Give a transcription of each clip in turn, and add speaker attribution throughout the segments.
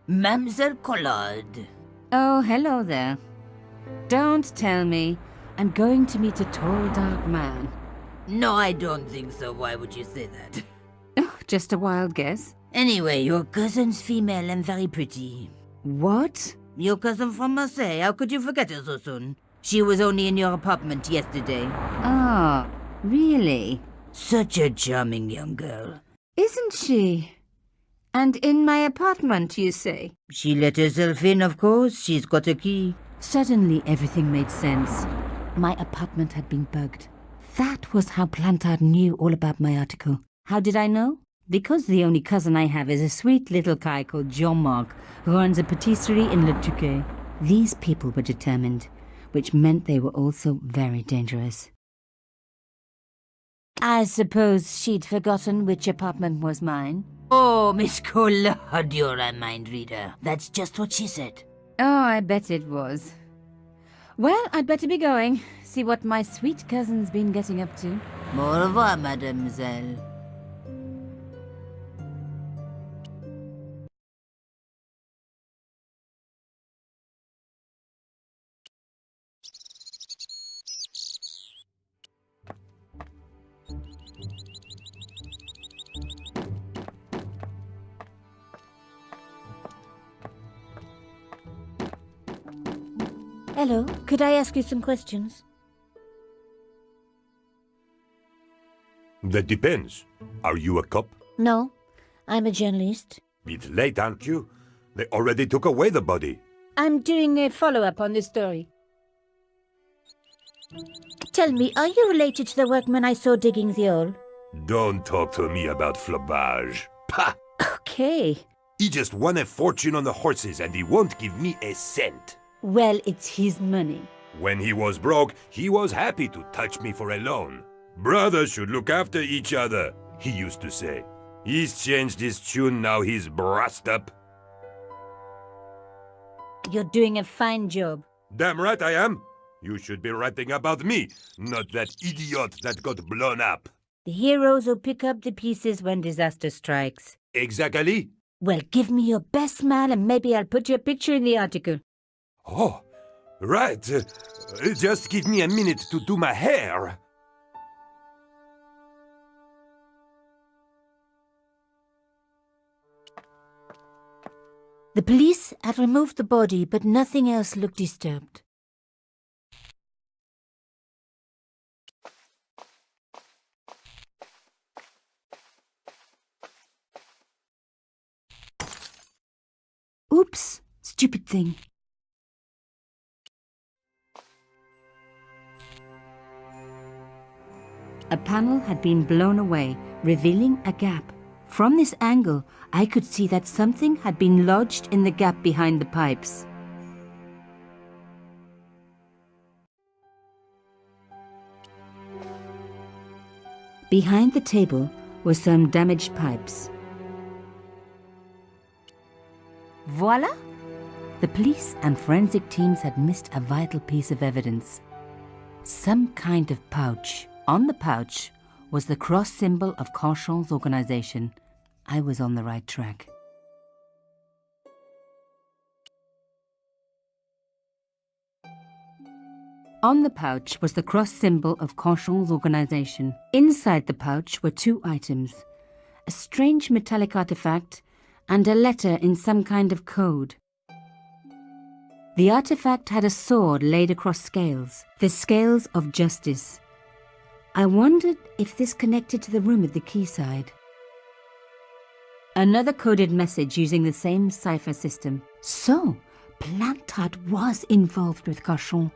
Speaker 1: Mademoiselle Collard.
Speaker 2: Oh, hello there. Don't tell me I'm going to meet a tall, dark man.
Speaker 1: No, I don't think so. Why would you say that?
Speaker 2: Oh, just a wild guess.
Speaker 1: Anyway, your cousin's female and very pretty.
Speaker 2: What?
Speaker 1: Your cousin from Marseille. How could you forget her so soon? She was only in your apartment yesterday.
Speaker 2: Ah, really?
Speaker 1: Such a charming young girl.
Speaker 2: Isn't she? And in my apartment, you say?
Speaker 1: She let herself in, of course. She's got a key.
Speaker 2: Suddenly, everything made sense. My apartment had been bugged. That was how Plantard knew all about my article. How did I know? Because the only cousin I have is a sweet little guy called Jean-Marc, who runs a patisserie in Le Touquet. These people were determined, which meant they were also very dangerous. I suppose she'd forgotten which apartment was mine.
Speaker 1: Oh, Miss Collard, you're a mind reader. That's just what she said.
Speaker 2: Oh, I bet it was. Well, I'd better be going. See what my sweet cousin's been getting up to.
Speaker 1: Au revoir, mademoiselle.
Speaker 3: Hello, could I ask you some questions?
Speaker 4: That depends. Are you a cop?
Speaker 3: No, I'm a journalist.
Speaker 4: Bit late, aren't you? They already took away the body.
Speaker 3: I'm doing a follow-up on this story. Tell me, are you related to the workman I saw digging the hole?
Speaker 4: Don't talk to me about flobage. Pah!
Speaker 3: Okay.
Speaker 4: He just won a fortune on the horses and he won't give me a cent.
Speaker 3: Well, it's his money.
Speaker 4: When he was broke, he was happy to touch me for a loan. Brothers should look after each other, he used to say. He's changed his tune, now he's brassed up.
Speaker 3: You're doing a fine job.
Speaker 4: Damn right I am. You should be writing about me, not that idiot that got blown up.
Speaker 3: The heroes who pick up the pieces when disaster strikes.
Speaker 4: Exactly.
Speaker 3: Well, give me your best smile and maybe I'll put your picture in the article.
Speaker 4: Oh, right. Just give me a minute to do my hair.
Speaker 3: The police had removed the body, but nothing else looked disturbed.
Speaker 2: Oops, stupid thing. A panel had been blown away, revealing a gap. From this angle, I could see that something had been lodged in the gap behind the pipes. Behind the table were some damaged pipes. Voila! The police and forensic teams had missed a vital piece of evidence. Some kind of pouch. On the pouch was the cross symbol of Cauchon's organization. I was on the right track. On the pouch was the cross symbol of Cauchon's organization. Inside the pouch were two items, a strange metallic artifact and a letter in some kind of code. The artifact had a sword laid across scales, the scales of justice. I wondered if this connected to the room at the Quayside. Another coded message using the same cipher system. So, Plantard was involved with Cauchon.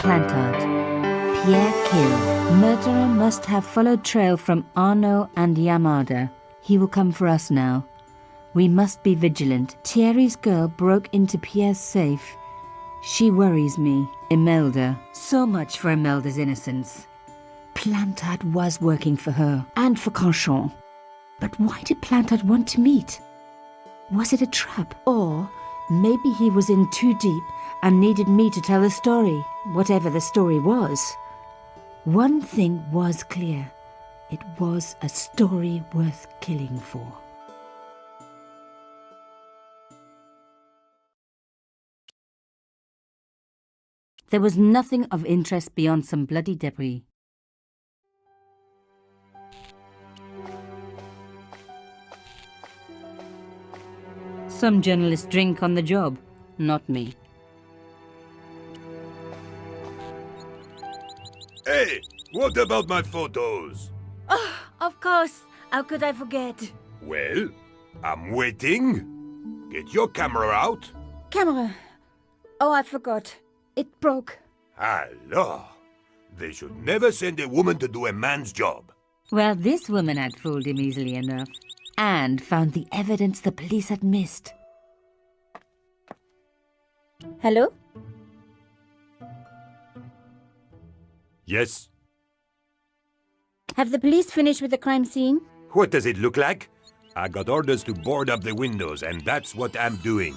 Speaker 2: Plantard. Pierre Kill. Murderer must have followed trail from Arnaud and Yamada. He will come for us now. We must be vigilant. Thierry's girl broke into Pierre's safe. She worries me. Imelda. So much for Imelda's innocence. Plantard was working for her, and for Canchon. But why did Plantard want to meet? Was it a trap? Or maybe he was in too deep and needed me to tell the story, whatever the story was. One thing was clear. It was a story worth killing for. There was nothing of interest beyond some bloody debris. Some journalists drink on the job, not me.
Speaker 4: Hey, what about my photos?
Speaker 3: Oh, of course. How could I forget?
Speaker 4: Well, I'm waiting. Get your camera out.
Speaker 3: Camera. Oh, I forgot. It broke.
Speaker 4: Alors, they should never send a woman to do a man's job.
Speaker 2: Well, this woman had fooled him easily enough. And found the evidence the police had missed.
Speaker 3: Hello?
Speaker 4: Yes?
Speaker 3: Have the police finished with the crime scene?
Speaker 4: What does it look like? I got orders to board up the windows, and that's what I'm doing.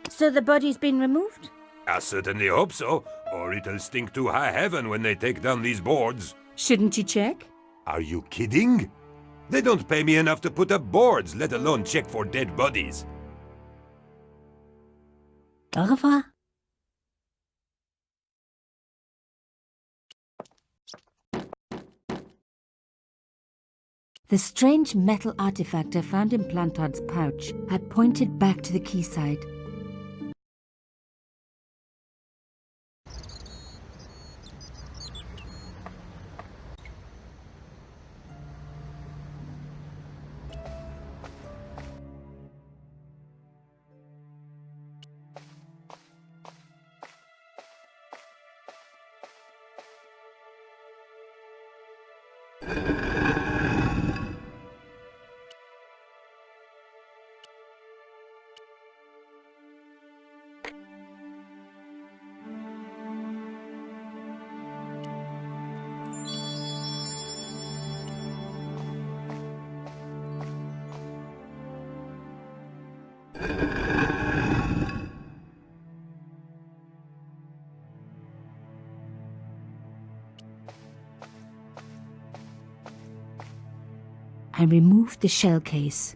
Speaker 3: So the body's been removed?
Speaker 4: I certainly hope so, or it'll stink to high heaven when they take down these boards.
Speaker 2: Shouldn't you check?
Speaker 4: Are you kidding? They don't pay me enough to put up boards, let alone check for dead bodies.
Speaker 3: Au revoir.
Speaker 2: The strange metal artifact I found in Plantard's pouch had pointed back to the quayside. I removed the shell case.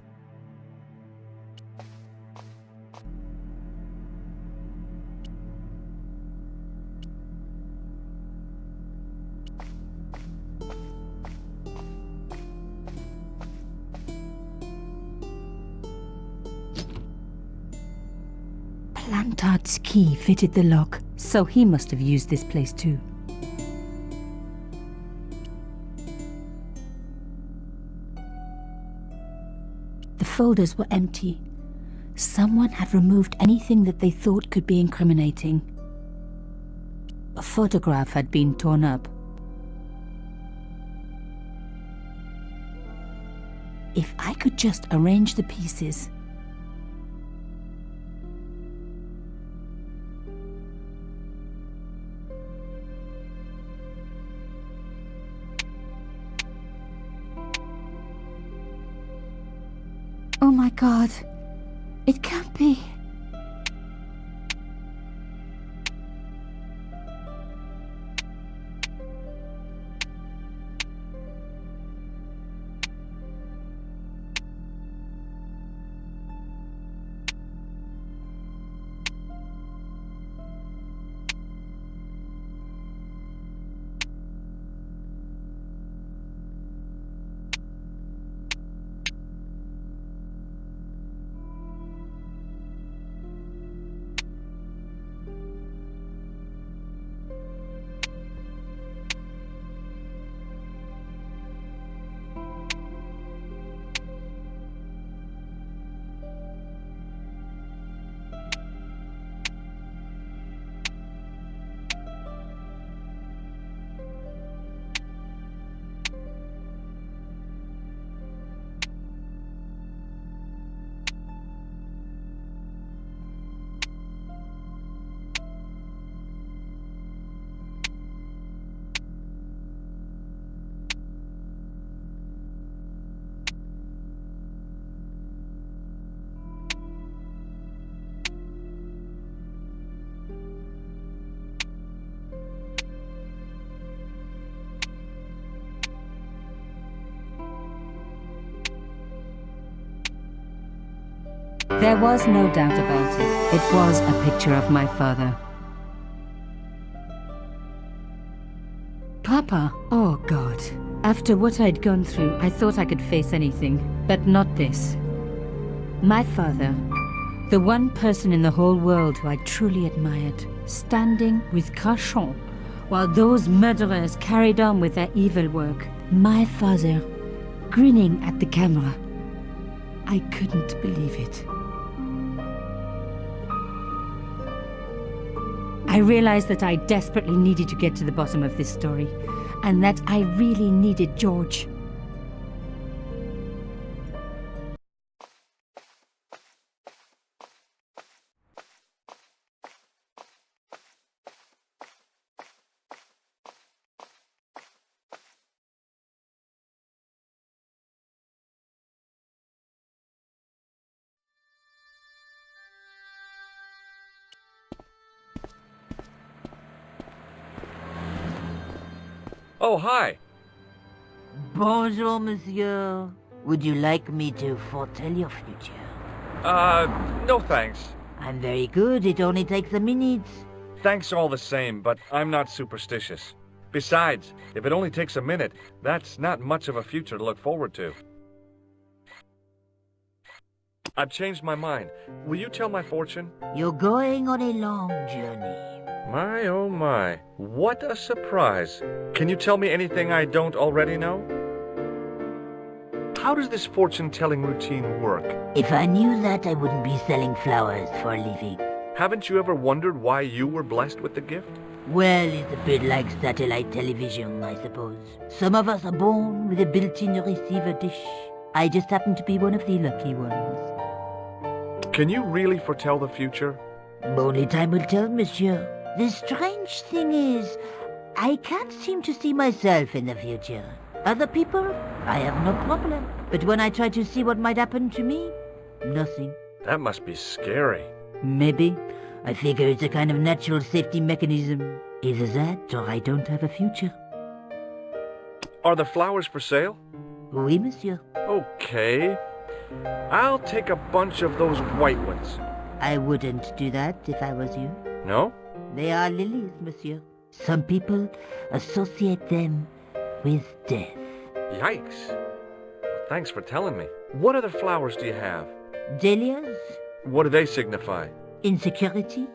Speaker 2: Plantard's key fitted the lock, so he must have used this place too. The folders were empty. Someone had removed anything that they thought could be incriminating. A photograph had been torn up. If I could just arrange the pieces. Oh my God, it can't be. There was no doubt about it. It was a picture of my father. Papa! Oh, God. After what I'd gone through, I thought I could face anything, but not this. My father, the one person in the whole world who I truly admired, standing with Cachon while those murderers carried on with their evil work. My father, grinning at the camera. I couldn't believe it. I realized that I desperately needed to get to the bottom of this story, and that I really needed George.
Speaker 5: Oh, hi.
Speaker 1: Bonjour, monsieur. Would you like me to foretell your future?
Speaker 5: No thanks.
Speaker 1: I'm very good. It only takes a minute.
Speaker 5: Thanks all the same, but I'm not superstitious. Besides, if it only takes a minute, that's not much of a future to look forward to. I've changed my mind. Will you tell my fortune?
Speaker 1: You're going on a long journey.
Speaker 5: My, oh my. What a surprise. Can you tell me anything I don't already know? How does this fortune-telling routine work?
Speaker 1: If I knew that, I wouldn't be selling flowers for a living.
Speaker 5: Haven't you ever wondered why you were blessed with the gift?
Speaker 1: Well, it's a bit like satellite television, I suppose. Some of us are born with a built-in receiver dish. I just happen to be one of the lucky ones.
Speaker 5: Can you really foretell the future?
Speaker 1: Only time will tell, monsieur. The strange thing is, I can't seem to see myself in the future. Other people, I have no problem. But when I try to see what might happen to me, nothing.
Speaker 5: That must be scary.
Speaker 1: Maybe. I figure it's a kind of natural safety mechanism. Either that, or I don't have a future.
Speaker 5: Are the flowers for sale?
Speaker 1: Oui, monsieur.
Speaker 5: Okay. I'll take a bunch of those white ones.
Speaker 1: I wouldn't do that if I was you.
Speaker 5: No?
Speaker 1: They are lilies, monsieur. Some people associate them with death.
Speaker 5: Yikes. Thanks for telling me. What other flowers do you have?
Speaker 1: Dahlias?
Speaker 5: What do they signify?
Speaker 1: Insecurity?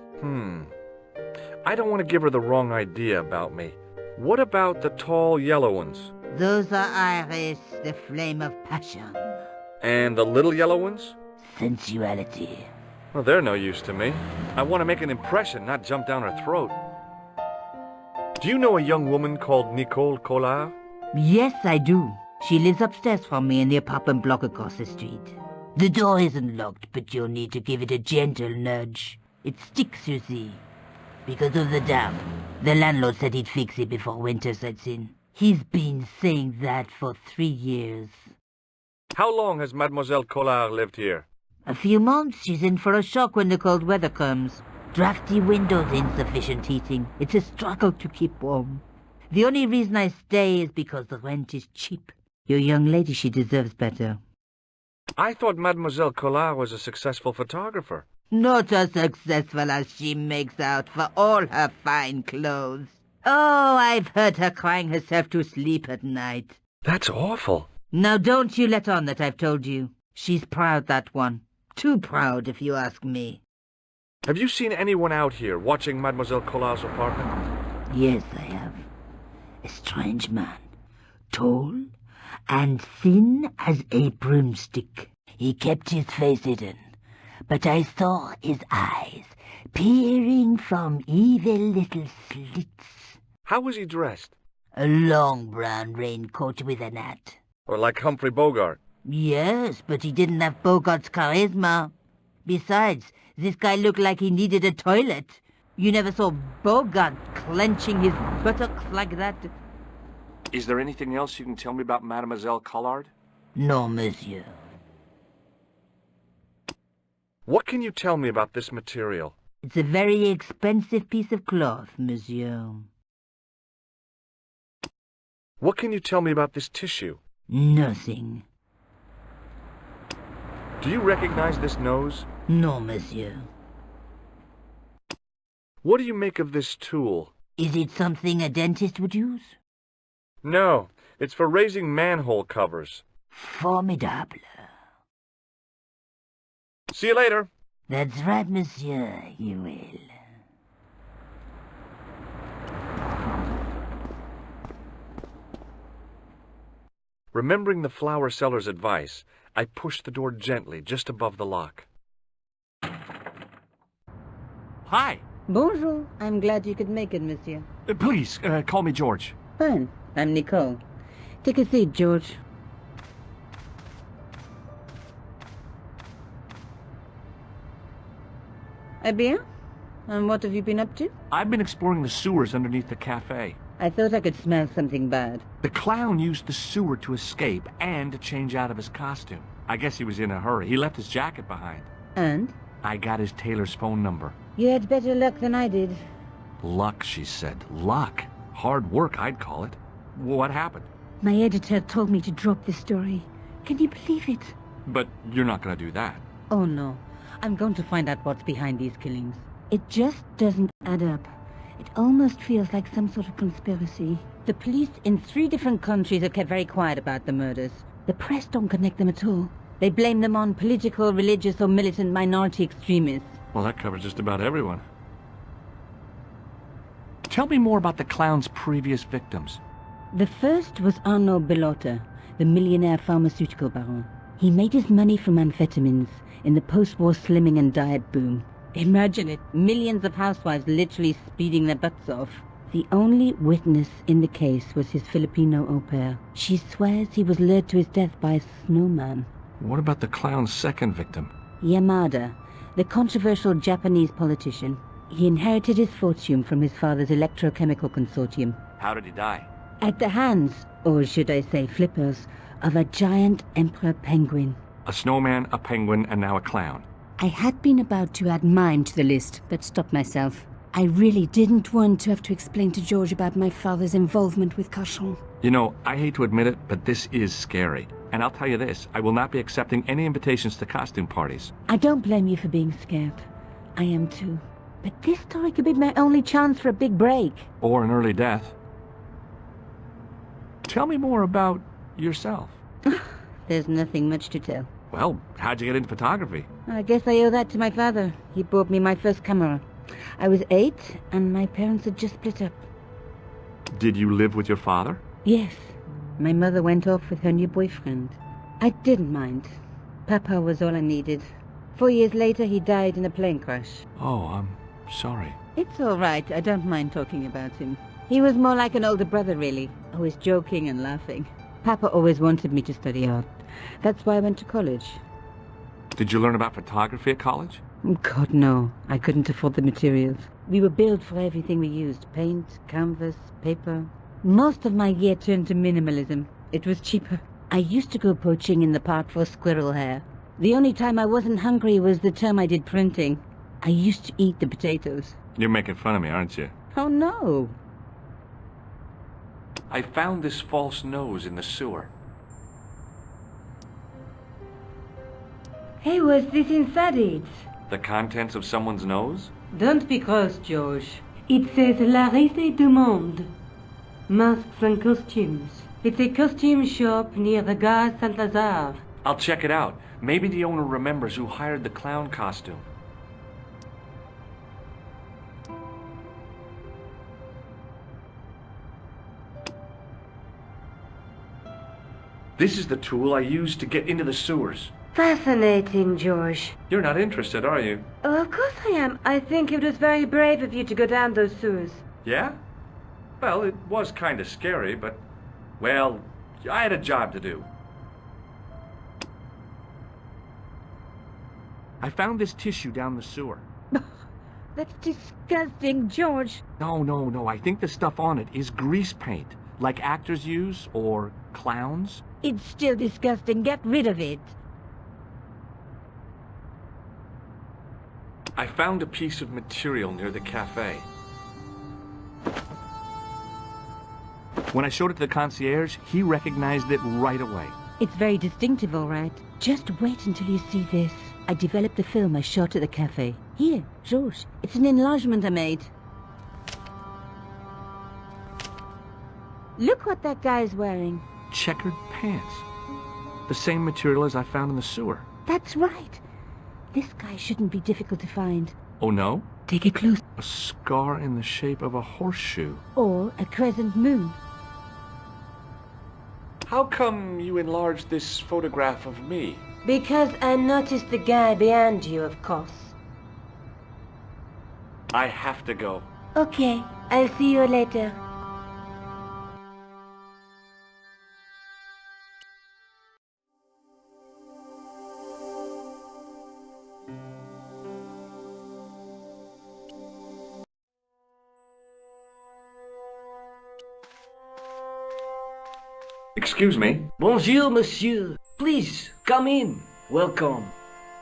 Speaker 5: I don't want to give her the wrong idea about me. What about the tall yellow ones?
Speaker 1: Those are iris, the flame of passion.
Speaker 5: And the little yellow ones?
Speaker 1: Sensuality.
Speaker 5: Well, they're no use to me. I want to make an impression, not jump down her throat. Do you know a young woman called Nicole Collard?
Speaker 1: Yes, I do. She lives upstairs from me in the apartment block across the street. The door isn't locked, but you'll need to give it a gentle nudge. It sticks, you see. Because of the damp. The landlord said he'd fix it before winter sets in. He's been saying that for 3 years.
Speaker 5: How long has Mademoiselle Collard lived here?
Speaker 1: A few months. She's in for a shock when the cold weather comes. Drafty windows, insufficient heating. It's a struggle to keep warm. The only reason I stay is because the rent is cheap. Your young lady, she deserves better.
Speaker 5: I thought Mademoiselle Collard was a successful photographer.
Speaker 1: Not as successful as she makes out for all her fine clothes. Oh, I've heard her crying herself to sleep at night.
Speaker 5: That's awful.
Speaker 1: Now don't you let on that I've told you. She's proud, that one. Too proud, if you ask me.
Speaker 5: Have you seen anyone out here watching Mademoiselle Collard's apartment?
Speaker 1: Yes, I have. A strange man. Tall and thin as a broomstick. He kept his face hidden, but I saw his eyes peering from evil little slits.
Speaker 5: How was he dressed?
Speaker 1: A long brown raincoat with an hat.
Speaker 5: Or like Humphrey Bogart?
Speaker 1: Yes, but he didn't have Bogart's charisma. Besides, this guy looked like he needed a toilet. You never saw Bogart clenching his buttocks like that.
Speaker 5: Is there anything else you can tell me about Mademoiselle Collard?
Speaker 1: No, monsieur.
Speaker 5: What can you tell me about this material?
Speaker 1: It's a very expensive piece of cloth, monsieur.
Speaker 5: What can you tell me about this tissue?
Speaker 1: Nothing.
Speaker 5: Do you recognize this nose?
Speaker 1: No, monsieur.
Speaker 5: What do you make of this tool?
Speaker 1: Is it something a dentist would use?
Speaker 5: No, it's for raising manhole covers.
Speaker 1: Formidable.
Speaker 5: See you later.
Speaker 1: That's right, monsieur, you will.
Speaker 5: Remembering the flower seller's advice, I pushed the door gently just above the lock. Hi.
Speaker 2: Bonjour. I'm glad you could make it, monsieur.
Speaker 5: Please, call me George.
Speaker 2: Fine. I'm Nico. Take a seat, George. Eh bien? And what have you been up to?
Speaker 5: I've been exploring the sewers underneath the cafe.
Speaker 2: I thought I could smell something bad.
Speaker 5: The clown used the sewer to escape and to change out of his costume. I guess he was in a hurry. He left his jacket behind.
Speaker 2: And?
Speaker 5: I got his tailor's phone number.
Speaker 2: You had better luck than I did.
Speaker 5: Luck, she said. Luck. Hard work, I'd call it. What happened?
Speaker 2: My editor told me to drop this story. Can you believe it?
Speaker 5: But you're not going to do that.
Speaker 2: Oh, no. I'm going to find out what's behind these killings. It just doesn't add up. It almost feels like some sort of conspiracy. The police in 3 different countries have kept very quiet about the murders. The press don't connect them at all. They blame them on political, religious, or militant minority extremists.
Speaker 5: Well, that covers just about everyone. Tell me more about the clown's previous victims.
Speaker 2: The first was Arnaud Bellotta, the millionaire pharmaceutical baron. He made his money from amphetamines in the post-war slimming and diet boom. Imagine it, millions of housewives literally speeding their butts off. The only witness in the case was his Filipino au pair. She swears he was lured to his death by a snowman.
Speaker 5: What about the clown's second victim?
Speaker 2: Yamada, the controversial Japanese politician. He inherited his fortune from his father's electrochemical consortium.
Speaker 5: How did he die?
Speaker 2: At the hands, or should I say flippers, of a giant emperor penguin.
Speaker 5: A snowman, a penguin, and now a clown.
Speaker 2: I had been about to add mine to the list, but stopped myself. I really didn't want to have to explain to George about my father's involvement with Cachon.
Speaker 5: You know, I hate to admit it, but this is scary. And I'll tell you this, I will not be accepting any invitations to costume parties.
Speaker 2: I don't blame you for being scared. I am too. But this story could be my only chance for a big break.
Speaker 5: Or an early death. Tell me more about yourself.
Speaker 2: There's nothing much to tell.
Speaker 5: Well, how'd you get into photography?
Speaker 2: I guess I owe that to my father. He bought me my first camera. I was 8, and my parents had just split up.
Speaker 5: Did you live with your father?
Speaker 2: Yes. My mother went off with her new boyfriend. I didn't mind. Papa was all I needed. 4 years later, he died in a plane crash.
Speaker 5: Oh, I'm sorry.
Speaker 2: It's all right. I don't mind talking about him. He was more like an older brother, really. Always joking and laughing. Papa always wanted me to study art. That's why I went to college.
Speaker 5: Did you learn about photography at college?
Speaker 2: God, no. I couldn't afford the materials. We were billed for everything we used. Paint, canvas, paper. Most of my year turned to minimalism. It was cheaper. I used to go poaching in the park for squirrel hair. The only time I wasn't hungry was the term I did printing. I used to eat the potatoes.
Speaker 5: You're making fun of me, aren't you?
Speaker 2: Oh, no.
Speaker 5: I found this false nose in the sewer.
Speaker 2: Hey, what's this inside it?
Speaker 5: The contents of someone's nose?
Speaker 2: Don't be cross, George. It says La Risée du Monde. Masks and costumes. It's a costume shop near the Gare Saint-Lazare.
Speaker 5: I'll check it out. Maybe the owner remembers who hired the clown costume. This is the tool I used to get into the sewers.
Speaker 2: Fascinating, George.
Speaker 5: You're not interested, are you?
Speaker 2: Oh, of course I am. I think it was very brave of you to go down those sewers.
Speaker 5: Yeah? Well, it was kind of scary, but, well, I had a job to do. I found this tissue down the sewer.
Speaker 2: That's disgusting, George.
Speaker 5: No. I think the stuff on it is grease paint, like actors use, or clowns.
Speaker 2: It's still disgusting. Get rid of it.
Speaker 5: I found a piece of material near the cafe. When I showed it to the concierge, he recognized it right away.
Speaker 1: It's very distinctive, all right. Just wait until you see this. I developed the film I shot at the cafe. Here, George. It's an enlargement I made. Look what that guy's wearing.
Speaker 5: Checkered pants. The same material as I found in the sewer.
Speaker 1: That's right. This guy shouldn't be difficult to find.
Speaker 5: Oh, no?
Speaker 1: Take it close.
Speaker 5: A scar in the shape of a horseshoe.
Speaker 1: Or a crescent moon.
Speaker 5: How come you enlarged this photograph of me?
Speaker 1: Because I noticed the guy behind you, of course.
Speaker 5: I have to go.
Speaker 1: Okay, I'll see you later.
Speaker 5: Excuse me?
Speaker 6: Bonjour, monsieur. Please, come in. Welcome.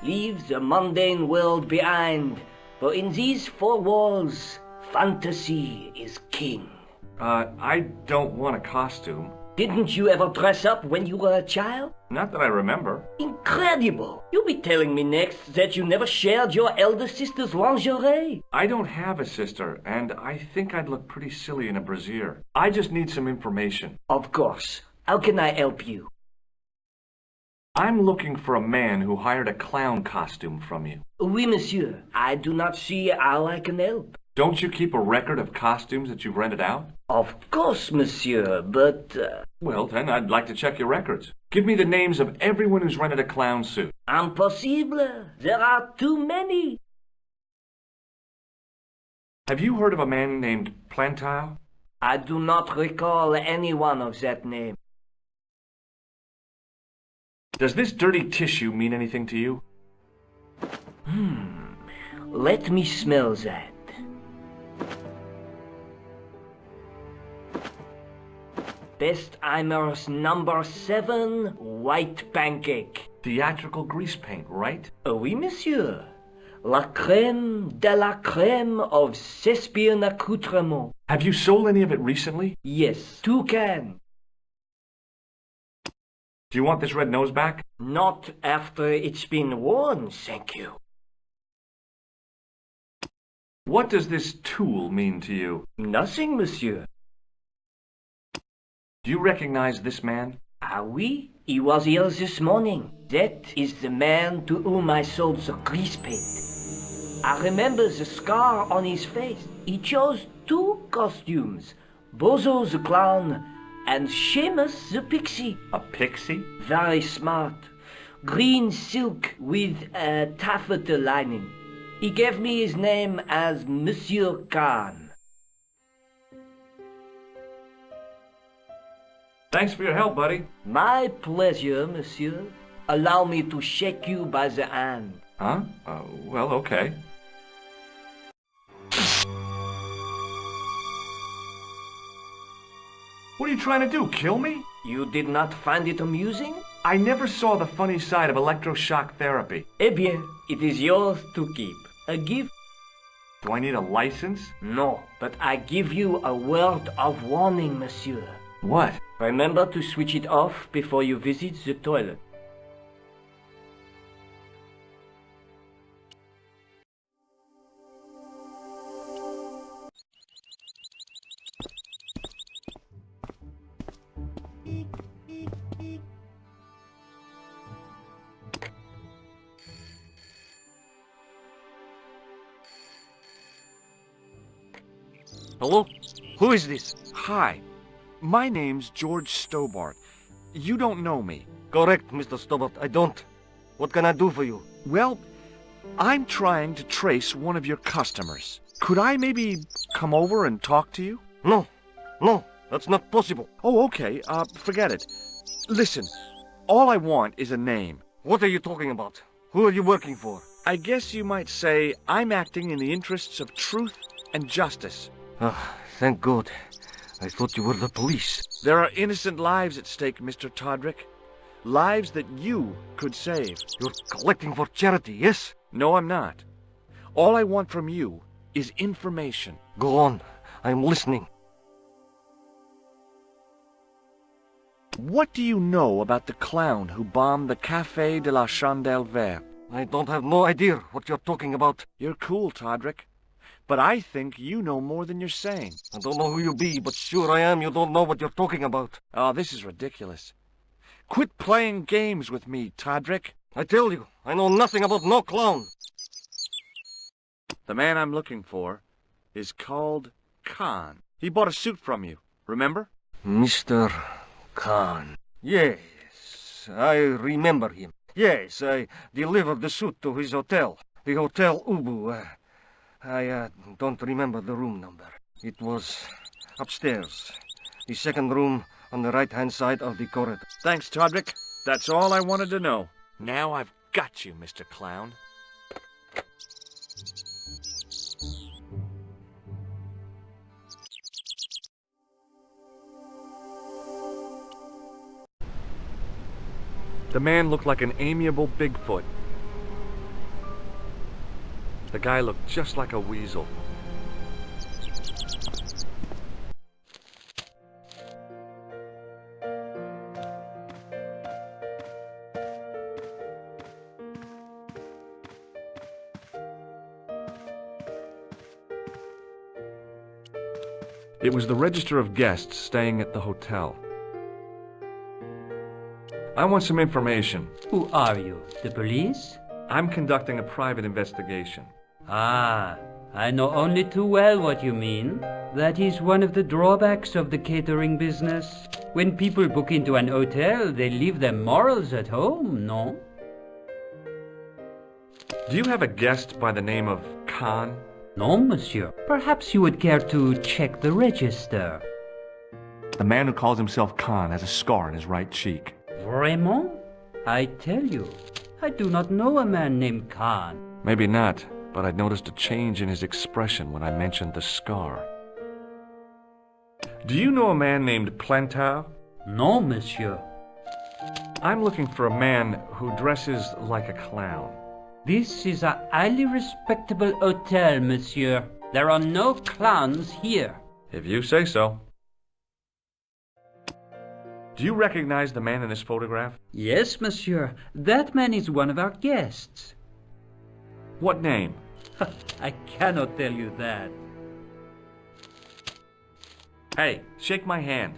Speaker 6: Leave the mundane world behind, for in these four walls, fantasy is king.
Speaker 5: I don't want a costume.
Speaker 6: Didn't you ever dress up when you were a child?
Speaker 5: Not that I remember.
Speaker 6: Incredible! You'll be telling me next that you never shared your elder sister's lingerie.
Speaker 5: I don't have a sister, and I think I'd look pretty silly in a brassiere. I just need some information.
Speaker 6: Of course. How can I help you?
Speaker 5: I'm looking for a man who hired a clown costume from you.
Speaker 6: Oui, monsieur. I do not see how I can help.
Speaker 5: Don't you keep a record of costumes that you've rented out?
Speaker 6: Of course, monsieur, but...
Speaker 5: Well, then I'd like to check your records. Give me the names of everyone who's rented a clown suit.
Speaker 6: Impossible. There are too many.
Speaker 5: Have you heard of a man named Plantile?
Speaker 6: I do not recall anyone of that name.
Speaker 5: Does this dirty tissue mean anything to you?
Speaker 6: Let me smell that. Bestheimer's number 7 white pancake.
Speaker 5: Theatrical grease paint, right?
Speaker 6: Oui, monsieur. La crème de la crème of Thespian accoutrement.
Speaker 5: Have you sold any of it recently?
Speaker 6: Yes, 2 cans.
Speaker 5: Do you want this red nose back?
Speaker 6: Not after it's been worn, thank you.
Speaker 5: What does this tool mean to you?
Speaker 6: Nothing, monsieur.
Speaker 5: Do you recognize this man?
Speaker 6: Ah oui, he was here this morning. That is the man to whom I sold the grease paint. I remember the scar on his face. He chose 2 costumes. Bozo the clown and Seamus the pixie.
Speaker 5: A pixie?
Speaker 6: Very smart. Green silk with a taffeta lining. He gave me his name as Monsieur Khan.
Speaker 5: Thanks for your help, buddy.
Speaker 6: My pleasure, monsieur. Allow me to shake you by the hand.
Speaker 5: Huh? Well, okay. What are you trying to do, kill me?
Speaker 6: You did not find it amusing?
Speaker 5: I never saw the funny side of electroshock therapy.
Speaker 6: Eh bien, it is yours to keep. A gift?
Speaker 5: Do I need a license?
Speaker 6: No, but I give you a word of warning, monsieur.
Speaker 5: What?
Speaker 6: Remember to switch it off before you visit the toilet.
Speaker 7: Hello? Who is this?
Speaker 5: Hi. My name's George Stobart. You don't know me.
Speaker 7: Correct, Mr. Stobart. I don't. What can I do for you?
Speaker 5: Well, I'm trying to trace one of your customers. Could I maybe come over and talk to you?
Speaker 7: No. No, that's not possible.
Speaker 5: Oh, okay. Forget it. Listen, all I want is a name.
Speaker 7: What are you talking about? Who are you working for?
Speaker 5: I guess you might say I'm acting in the interests of truth and justice.
Speaker 7: Ah, thank God. I thought you were the police.
Speaker 5: There are innocent lives at stake, Mr. Todrick. Lives that you could save.
Speaker 7: You're collecting for charity, yes?
Speaker 5: No, I'm not. All I want from you is information.
Speaker 7: Go on. I'm listening.
Speaker 5: What do you know about the clown who bombed the Café de la Chandelle Verte?
Speaker 7: I don't have no idea what you're talking about.
Speaker 5: You're cool, Todrick. But I think you know more than you're saying.
Speaker 7: I don't know who you be, but sure I am you don't know what you're talking about.
Speaker 5: Oh, this is ridiculous. Quit playing games with me, Todrick.
Speaker 7: I tell you, I know nothing about no clown.
Speaker 5: The man I'm looking for is called Khan. He bought a suit from you, remember?
Speaker 7: Mr. Khan. Yes, I remember him. Yes, I delivered the suit to his hotel. The Hotel Ubu. I don't remember the room number. It was upstairs. The second room on the right-hand side of the corridor.
Speaker 5: Thanks, Todrick. That's all I wanted to know. Now I've got you, Mr. Clown. The man looked like an amiable Bigfoot. The guy looked just like a weasel. It was the register of guests staying at the hotel. I want some information.
Speaker 8: Who are you? The police?
Speaker 5: I'm conducting a private investigation.
Speaker 8: Ah, I know only too well what you mean. That is one of the drawbacks of the catering business. When people book into an hotel, they leave their morals at home, no?
Speaker 5: Do you have a guest by the name of Khan?
Speaker 8: No, monsieur. Perhaps you would care to check the register.
Speaker 5: The man who calls himself Khan has a scar on his right cheek.
Speaker 8: Vraiment? I tell you, I do not know a man named Khan.
Speaker 5: Maybe not, but I noticed a change in his expression when I mentioned the scar. Do you know a man named Plantar?
Speaker 8: No, monsieur.
Speaker 5: I'm looking for a man who dresses like a clown.
Speaker 8: This is a highly respectable hotel, monsieur. There are no clowns here.
Speaker 5: If you say so. Do you recognize the man in this photograph?
Speaker 8: Yes, monsieur. That man is one of our guests.
Speaker 5: What name?
Speaker 8: I cannot tell you that.
Speaker 5: Hey, shake my hand.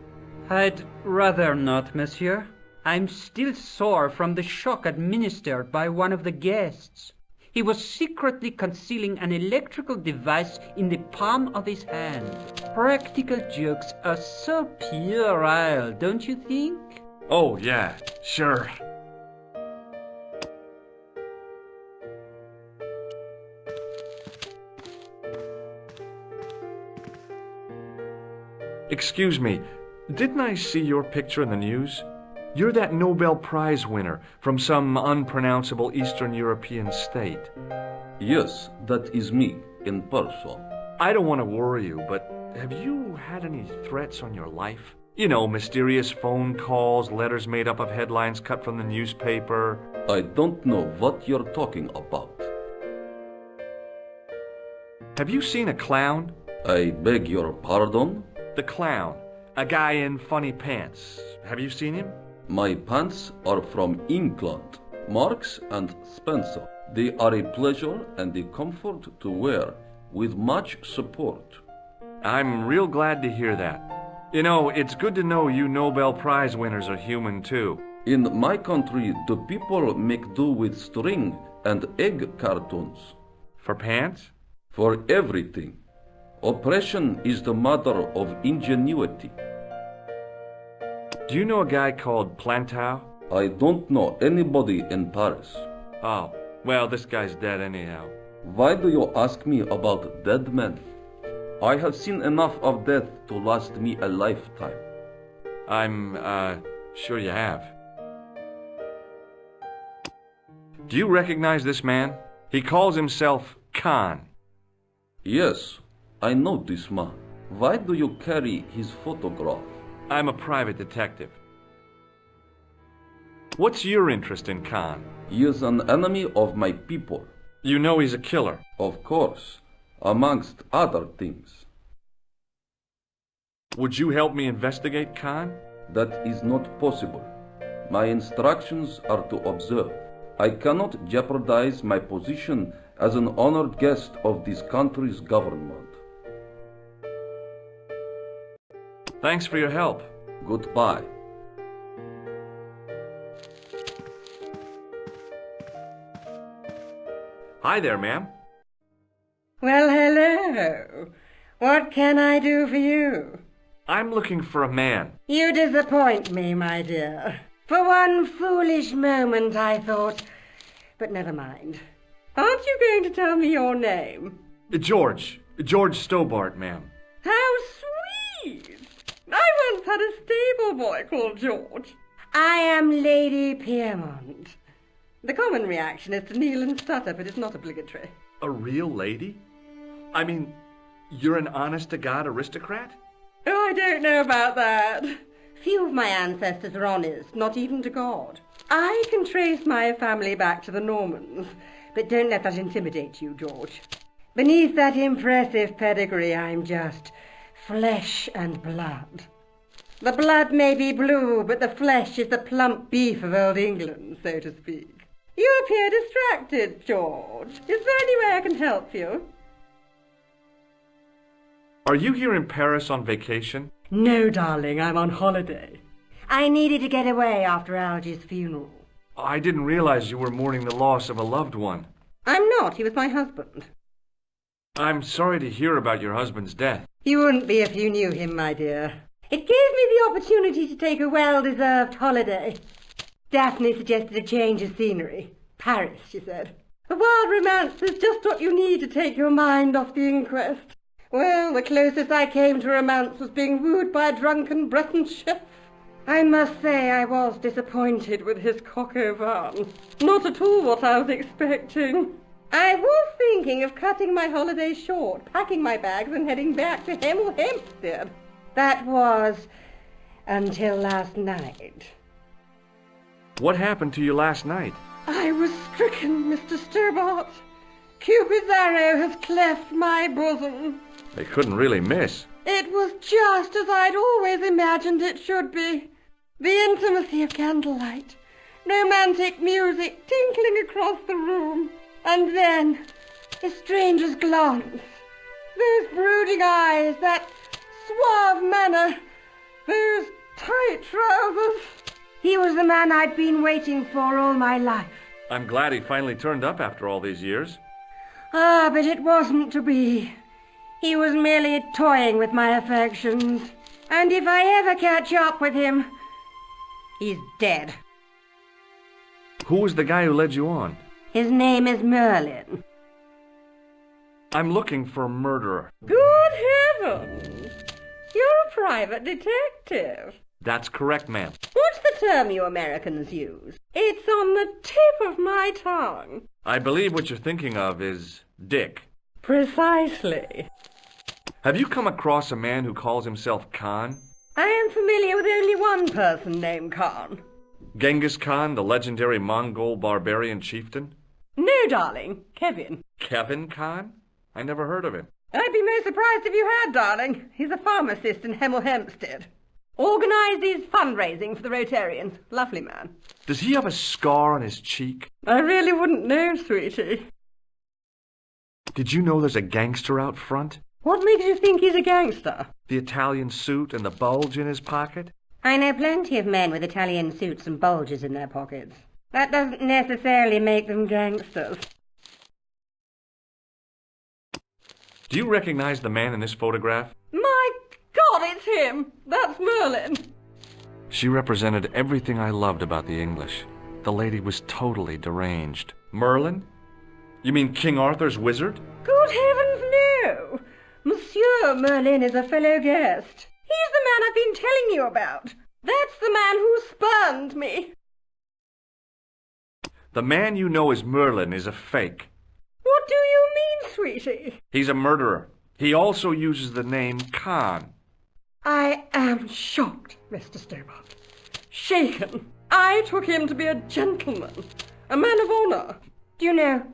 Speaker 8: I'd rather not, monsieur. I'm still sore from the shock administered by one of the guests. He was secretly concealing an electrical device in the palm of his hand. Practical jokes are so puerile, don't you think?
Speaker 5: Oh, yeah, sure. Excuse me, didn't I see your picture in the news? You're that Nobel Prize winner from some unpronounceable Eastern European state.
Speaker 9: Yes, that is me, in person.
Speaker 5: I don't want to worry you, but have you had any threats on your life? You know, mysterious phone calls, letters made up of headlines cut from the newspaper.
Speaker 9: I don't know what you're talking about.
Speaker 5: Have you seen a clown?
Speaker 9: I beg your pardon?
Speaker 5: The clown. A guy in funny pants. Have you seen him?
Speaker 9: My pants are from England, Marks and Spencer. They are a pleasure and a comfort to wear, with much support.
Speaker 5: I'm real glad to hear that. You know, it's good to know you Nobel Prize winners are human too.
Speaker 9: In my country, the people make do with string and egg cartoons.
Speaker 5: For pants?
Speaker 9: For everything. Oppression is the mother of ingenuity.
Speaker 5: Do you know a guy called Plantar?
Speaker 9: I don't know anybody in Paris.
Speaker 5: Oh, well, this guy's dead anyhow.
Speaker 9: Why do you ask me about dead men? I have seen enough of death to last me a lifetime.
Speaker 5: I'm, sure you have. Do you recognize this man? He calls himself Khan.
Speaker 9: Yes, I know this man. Why do you carry his photograph?
Speaker 5: I'm a private detective. What's your interest in Khan?
Speaker 9: He is an enemy of my people.
Speaker 5: You know he's a killer.
Speaker 9: Of course, amongst other things.
Speaker 5: Would you help me investigate Khan?
Speaker 9: That is not possible. My instructions are to observe. I cannot jeopardize my position as an honored guest of this country's government.
Speaker 5: Thanks for your help.
Speaker 9: Goodbye.
Speaker 5: Hi there, ma'am.
Speaker 10: Well, hello. What can I do for you?
Speaker 5: I'm looking for a man.
Speaker 10: You disappoint me, my dear. For one foolish moment I thought... But never mind. Aren't you going to tell me your name?
Speaker 5: George Stobart, ma'am.
Speaker 10: How sweet! I once had a stable boy called George. I am Lady Piermont. The common reaction is to kneel and stutter, but it's not obligatory.
Speaker 5: A real lady? I mean, you're an honest-to-God aristocrat?
Speaker 10: Oh, I don't know about that. Few of my ancestors are honest, not even to God. I can trace my family back to the Normans, but don't let that intimidate you, George. Beneath that impressive pedigree, I'm just flesh and blood. The blood may be blue, but the flesh is the plump beef of old England, so to speak. You appear distracted, George. Is there any way I can help you?
Speaker 5: Are you here in Paris on vacation?
Speaker 10: No, darling, I'm on holiday. I needed to get away after Algy's funeral.
Speaker 5: I didn't realize you were mourning the loss of a loved one.
Speaker 10: I'm not. He was my husband.
Speaker 5: I'm sorry to hear about your husband's death.
Speaker 10: You wouldn't be if you knew him, my dear. It gave me the opportunity to take a well-deserved holiday. Daphne suggested a change of scenery. Paris, she said. A wild romance is just what you need to take your mind off the inquest. Well, the closest I came to romance was being wooed by a drunken Breton chef. I must say I was disappointed with his coq au vin. Not at all what I was expecting. I was thinking of cutting my holiday short, packing my bags and heading back to Hemel Hempstead. That was until last night.
Speaker 5: What happened to you last night?
Speaker 10: I was stricken, Mr. Stobart. Cupid's arrow has cleft my bosom.
Speaker 5: They couldn't really miss.
Speaker 10: It was just as I'd always imagined it should be. The intimacy of candlelight, romantic music tinkling across the room, and then a stranger's glance. Those brooding eyes, that suave manner, those tight trousers. He was the man I'd been waiting for all my life.
Speaker 5: I'm glad he finally turned up after all these years.
Speaker 10: Ah, but it wasn't to be. He was merely toying with my affections. And if I ever catch up with him, he's dead.
Speaker 5: Who was the guy who led you on?
Speaker 10: His name is Merlin.
Speaker 5: I'm looking for a murderer.
Speaker 10: Good heavens! You're a private detective.
Speaker 5: That's correct, ma'am.
Speaker 10: What's the term you Americans use? It's on the tip of my tongue.
Speaker 5: I believe what you're thinking of is Dick.
Speaker 10: Precisely.
Speaker 5: Have you come across a man who calls himself Khan?
Speaker 10: I am familiar with only one person named Khan.
Speaker 5: Genghis Khan, the legendary Mongol barbarian chieftain?
Speaker 10: No, darling. Kevin.
Speaker 5: Kevin Khan? I never heard of him.
Speaker 10: I'd be most surprised if you had, darling. He's a pharmacist in Hemel Hempstead. Organises fundraising for the Rotarians. Lovely man.
Speaker 5: Does he have a scar on his cheek?
Speaker 10: I really wouldn't know, sweetie.
Speaker 5: Did you know there's a gangster out front?
Speaker 10: What makes you think he's a gangster?
Speaker 5: The Italian suit and the bulge in his pocket?
Speaker 10: I know plenty of men with Italian suits and bulges in their pockets. That doesn't necessarily make them gangsters.
Speaker 5: Do you recognize the man in this photograph?
Speaker 10: My God, it's him! That's Merlin!
Speaker 5: She represented everything I loved about the English. The lady was totally deranged. Merlin? You mean King Arthur's wizard?
Speaker 10: Good heavens, no! Monsieur Merlin is a fellow guest. He's the man I've been telling you about. That's the man who spurned me.
Speaker 5: The man you know as Merlin is a fake.
Speaker 10: What do you mean, sweetie?
Speaker 5: He's a murderer. He also uses the name Khan.
Speaker 10: I am shocked, Mr. Stobart. Shaken. I took him to be a gentleman, a man of honour. Do you know,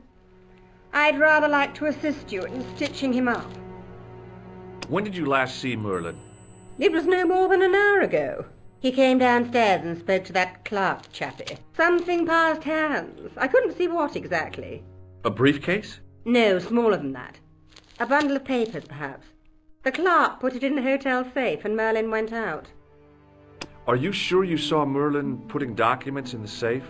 Speaker 10: I'd rather like to assist you in stitching him up.
Speaker 5: When did you last see Merlin?
Speaker 10: It was no more than an hour ago. He came downstairs and spoke to that clerk chappie. Something passed hands. I couldn't see what exactly.
Speaker 5: A briefcase?
Speaker 10: No, smaller than that. A bundle of papers, perhaps. The clerk put it in the hotel safe and Merlin went out.
Speaker 5: Are you sure you saw Merlin putting documents in the safe?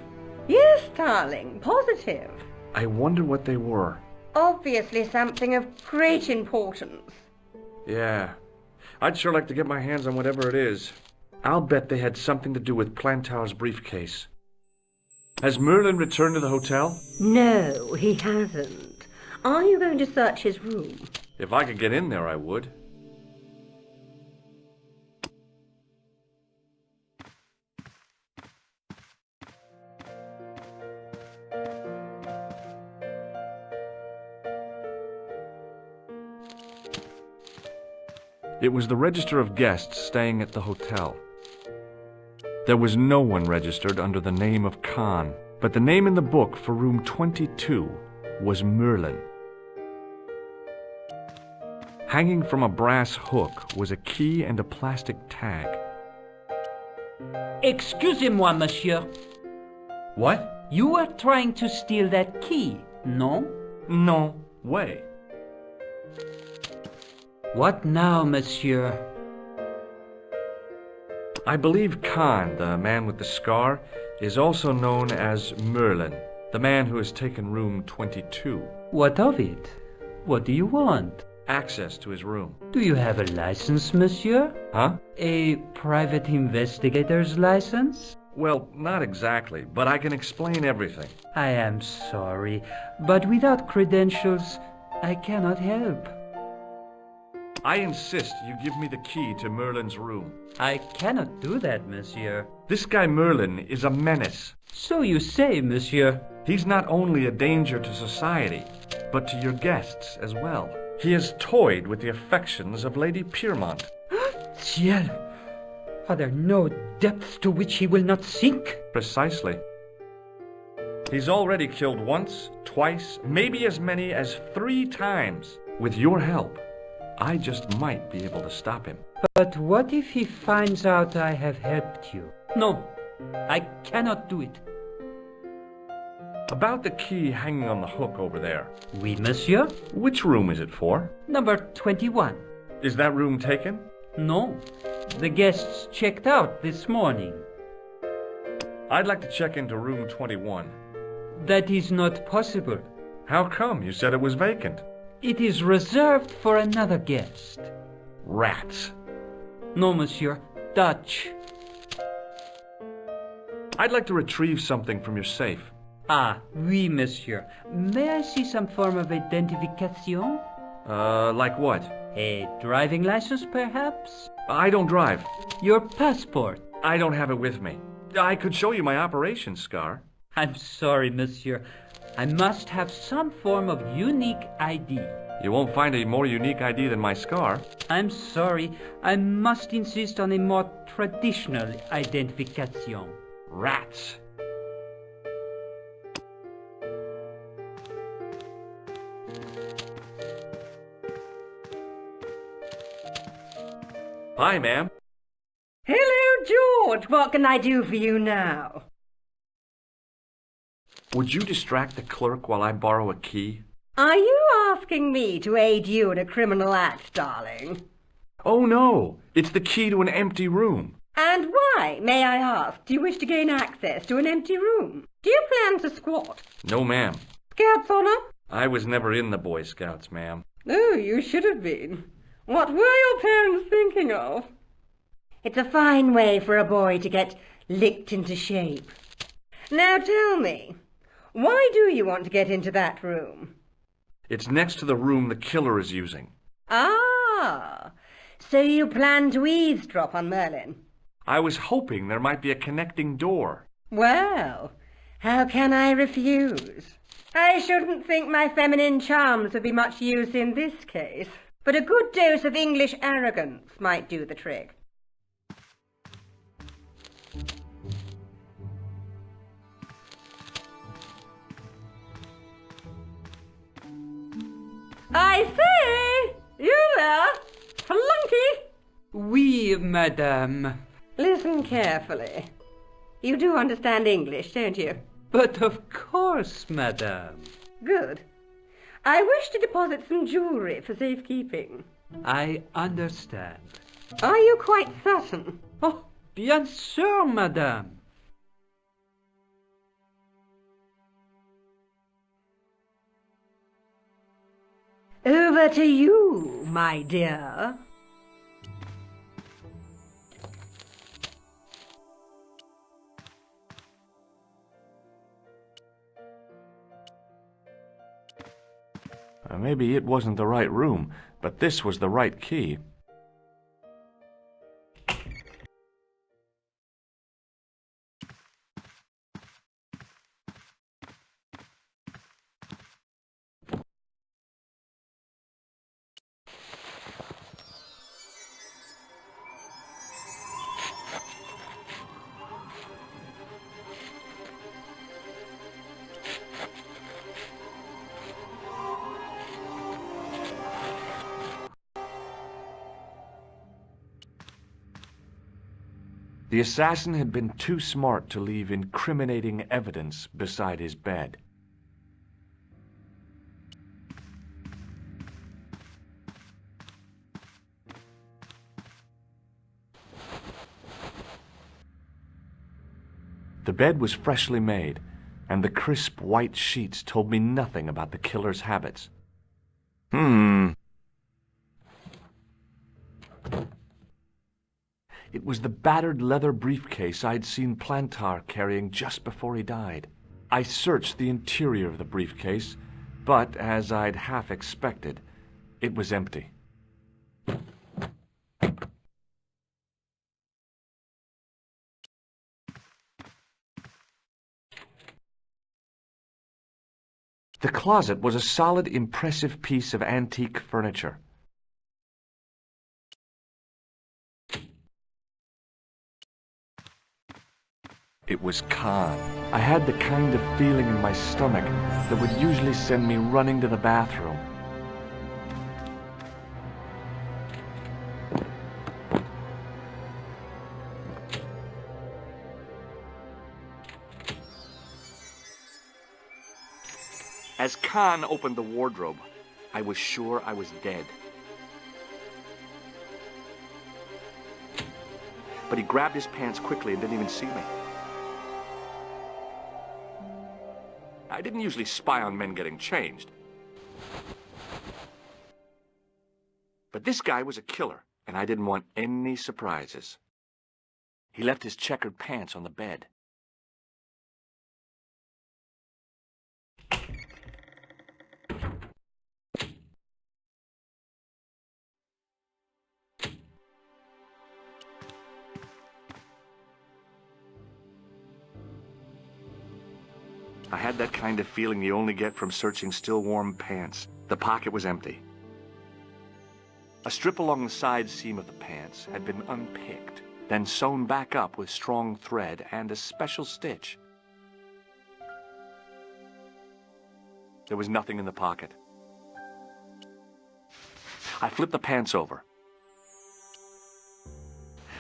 Speaker 10: Yes, darling, positive.
Speaker 5: I wonder what they were.
Speaker 10: Obviously something of great importance.
Speaker 5: Yeah. I'd sure like to get my hands on whatever it is. I'll bet they had something to do with Plantar's briefcase. Has Merlin returned to the hotel?
Speaker 10: No, he hasn't. Are you going to search his room?
Speaker 5: If I could get in there, I would. It was the register of guests staying at the hotel. There was no one registered under the name of Khan, but the name in the book for room 22 was Merlin. Hanging from a brass hook was a key and a plastic tag.
Speaker 8: Excusez-moi, monsieur.
Speaker 5: What?
Speaker 8: You were trying to steal that key, no?
Speaker 5: No way.
Speaker 8: What now, monsieur?
Speaker 5: I believe Khan, the man with the scar, is also known as Merlin, the man who has taken room 22.
Speaker 8: What of it? What do you want?
Speaker 5: Access to his room.
Speaker 8: Do you have a license, monsieur?
Speaker 5: Huh?
Speaker 8: A private investigator's license?
Speaker 5: Well, not exactly, but I can explain everything.
Speaker 8: I am sorry, but without credentials, I cannot help.
Speaker 5: I insist you give me the key to Merlin's room.
Speaker 8: I cannot do that, monsieur.
Speaker 5: This guy Merlin is a menace.
Speaker 8: So you say, monsieur.
Speaker 5: He's not only a danger to society, but to your guests as well. He has toyed with the affections of Lady Piermont.
Speaker 8: Ciel! Are there no depths to which he will not sink?
Speaker 5: Precisely. He's already killed once, twice, maybe as many as 3 times. With your help, I just might be able to stop him.
Speaker 8: But what if he finds out I have helped you? No, I cannot do it.
Speaker 5: About the key hanging on the hook over there.
Speaker 8: Oui, monsieur.
Speaker 5: Which room is it for?
Speaker 8: Number 21.
Speaker 5: Is that room taken?
Speaker 8: No. The guests checked out this morning.
Speaker 5: I'd like to check into room 21.
Speaker 8: That is not possible.
Speaker 5: How come? You said it was vacant.
Speaker 8: It is reserved for another guest.
Speaker 5: Rats.
Speaker 8: No, monsieur. Dutch.
Speaker 5: I'd like to retrieve something from your safe.
Speaker 8: Ah, oui, monsieur. May I see some form of identification?
Speaker 5: Like what?
Speaker 8: A driving license, perhaps?
Speaker 5: I don't drive.
Speaker 8: Your passport?
Speaker 5: I don't have it with me. I could show you my operation scar.
Speaker 8: I'm sorry, monsieur. I must have some form of unique ID.
Speaker 5: You won't find a more unique ID than my scar.
Speaker 8: I'm sorry. I must insist on a more traditional identification.
Speaker 5: Rats. Hi, ma'am.
Speaker 10: Hello, George. What can I do for you now?
Speaker 5: Would you distract the clerk while I borrow a key?
Speaker 10: Are you asking me to aid you in a criminal act, darling?
Speaker 5: Oh, no. It's the key to an empty room.
Speaker 10: And why, may I ask, do you wish to gain access to an empty room? Do you plan to squat?
Speaker 5: No, ma'am.
Speaker 10: Scouts honor?
Speaker 5: I was never in the Boy Scouts, ma'am.
Speaker 10: Oh, you should have been. What were your parents thinking of? It's a fine way for a boy to get licked into shape. Now tell me, why do you want to get into that room?
Speaker 5: It's next to the room the killer is using.
Speaker 10: Ah, so you plan to eavesdrop on Merlin?
Speaker 5: I was hoping there might be a connecting door.
Speaker 10: Well, how can I refuse? I shouldn't think my feminine charms would be much use in this case, but a good dose of English arrogance might do the trick. I say! You there? Flunky!
Speaker 8: Oui, madame.
Speaker 10: Listen. listen carefully. You do understand English, don't you?
Speaker 8: But of course, madame.
Speaker 10: Good. I wish to deposit some jewellery for safekeeping.
Speaker 8: I understand.
Speaker 10: Are you quite certain?
Speaker 8: Oh, bien sûr, madame.
Speaker 10: Over to you, my dear.
Speaker 5: Maybe it wasn't the right room, but this was the right key. The assassin had been too smart to leave incriminating evidence beside his bed. The bed was freshly made, and the crisp white sheets told me nothing about the killer's habits. It was the battered leather briefcase I'd seen Plantar carrying just before he died. I searched the interior of the briefcase, but as I'd half expected, it was empty. The closet was a solid, impressive piece of antique furniture. It was Khan. I had the kind of feeling in my stomach that would usually send me running to the bathroom. As Khan opened the wardrobe, I was sure I was dead. But he grabbed his pants quickly and didn't even see me. I didn't usually spy on men getting changed. But this guy was a killer, and I didn't want any surprises. He left his checkered pants on the bed. I had that kind of feeling you only get from searching still warm pants. The pocket was empty. A strip along the side seam of the pants had been unpicked, then sewn back up with strong thread and a special stitch. There was nothing in the pocket. I flipped the pants over.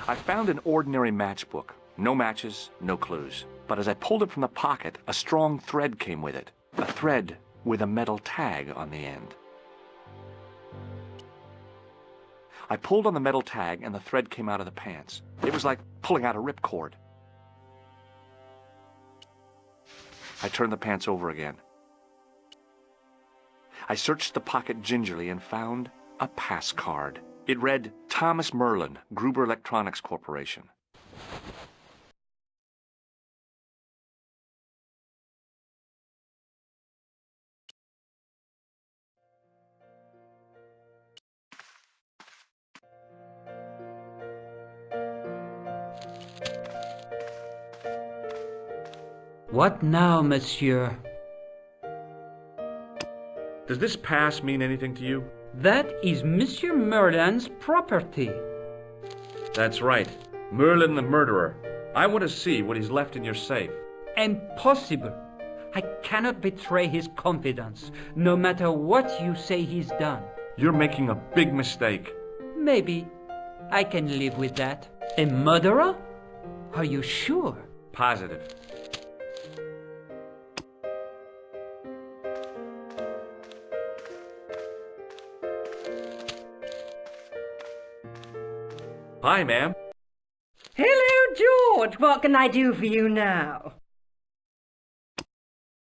Speaker 5: I found an ordinary matchbook. No matches, no clues. But as I pulled it from the pocket, a strong thread came with it. A thread with a metal tag on the end. I pulled on the metal tag and the thread came out of the pants. It was like pulling out a ripcord. I turned the pants over again. I searched the pocket gingerly and found a pass card. It read, Thomas Merlin, Gruber Electronics Corporation.
Speaker 8: What now, monsieur?
Speaker 5: Does this pass mean anything to you?
Speaker 8: That is Monsieur Merlin's property.
Speaker 5: That's right. Merlin the murderer. I want to see what he's left in your safe.
Speaker 8: Impossible. I cannot betray his confidence, no matter what you say he's done.
Speaker 5: You're making a big mistake.
Speaker 8: Maybe I can live with that. A murderer? Are you sure?
Speaker 5: Positive. Hi, ma'am.
Speaker 10: Hello, George. What can I do for you now?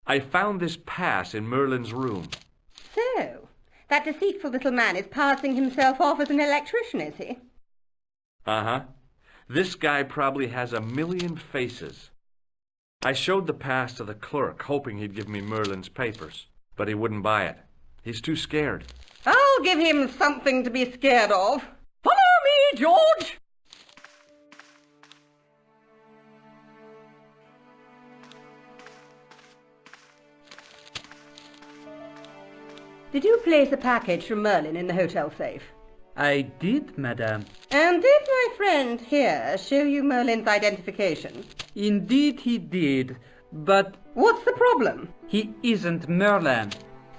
Speaker 5: I found this pass in Merlin's room.
Speaker 10: So, that deceitful little man is passing himself off as an electrician, is he?
Speaker 5: Uh-huh. This guy probably has a million faces. I showed the pass to the clerk, hoping he'd give me Merlin's papers, but he wouldn't buy it. He's too scared.
Speaker 10: I'll give him something to be scared of. Follow me, George! Did you place a package from Merlin in the hotel safe?
Speaker 8: I did, madame.
Speaker 10: And did my friend here show you Merlin's identification?
Speaker 8: Indeed he did, but
Speaker 10: What's the problem?
Speaker 8: he isn't Merlin.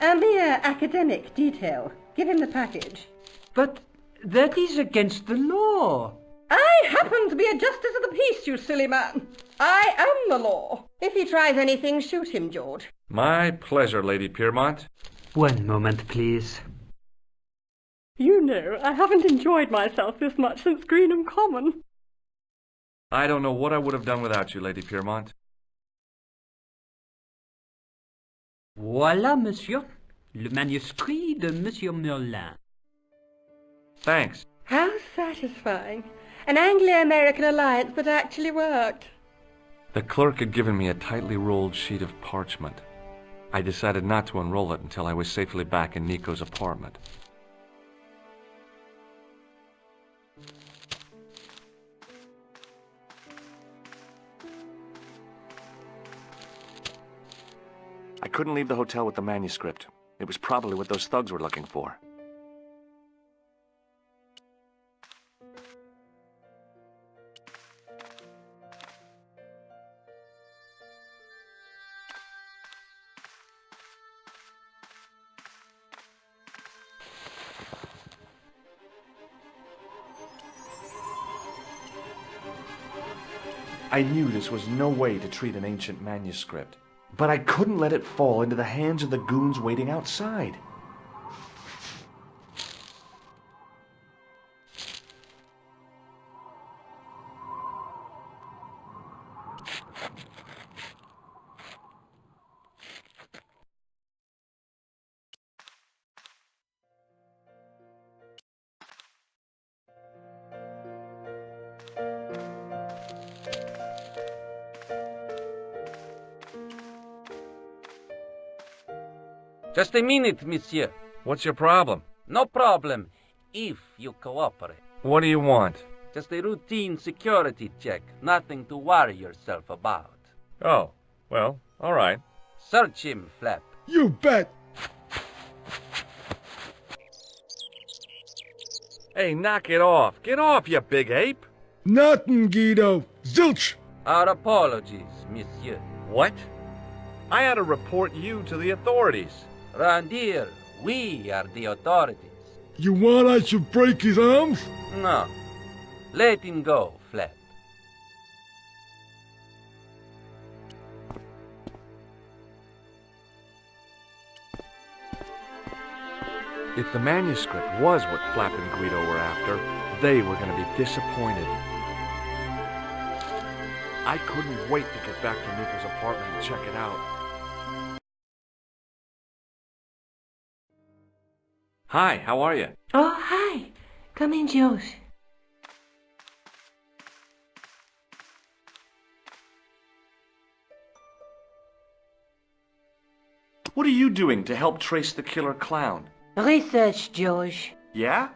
Speaker 10: A mere academic detail. Give him the package.
Speaker 8: But that is against the law.
Speaker 10: I happen to be a justice of the peace, you silly man. I am the law. If he tries anything, shoot him, George.
Speaker 5: My pleasure, Lady Piermont.
Speaker 8: One moment, please.
Speaker 10: You know, I haven't enjoyed myself this much since Greenham Common.
Speaker 5: I don't know what I would have done without you, Lady Piermont.
Speaker 8: Voilà, monsieur. Le manuscrit de Monsieur Merlin.
Speaker 5: Thanks.
Speaker 10: How satisfying. An Anglo-American alliance that actually worked.
Speaker 5: The clerk had given me a tightly rolled sheet of parchment. I decided not to unroll it until I was safely back in Nico's apartment. I couldn't leave the hotel with the manuscript. It was probably what those thugs were looking for. I knew this was no way to treat an ancient manuscript, but I couldn't let it fall into the hands of the goons waiting outside.
Speaker 11: Just a minute, monsieur.
Speaker 5: What's your problem?
Speaker 11: No problem, if you cooperate.
Speaker 5: What do you want?
Speaker 11: Just a routine security check. Nothing to worry yourself about.
Speaker 5: Oh, well, all right.
Speaker 11: Search him, Flap.
Speaker 12: You bet!
Speaker 5: Hey, knock it off. Get off, you big ape.
Speaker 12: Nothing, Guido. Zilch!
Speaker 11: Our apologies, monsieur.
Speaker 5: What? I had to report you to the authorities.
Speaker 11: Round here, we are the authorities.
Speaker 12: You want I should break his arms?
Speaker 11: No. Let him go, Flap.
Speaker 5: If the manuscript was what Flap and Guido were after, they were going to be disappointed. I couldn't wait to get back to Nico's apartment and check it out. Hi, how are you?
Speaker 10: Oh, hi. Come in, George.
Speaker 5: What are you doing to help trace the killer clown?
Speaker 10: Research, George.
Speaker 5: Yeah?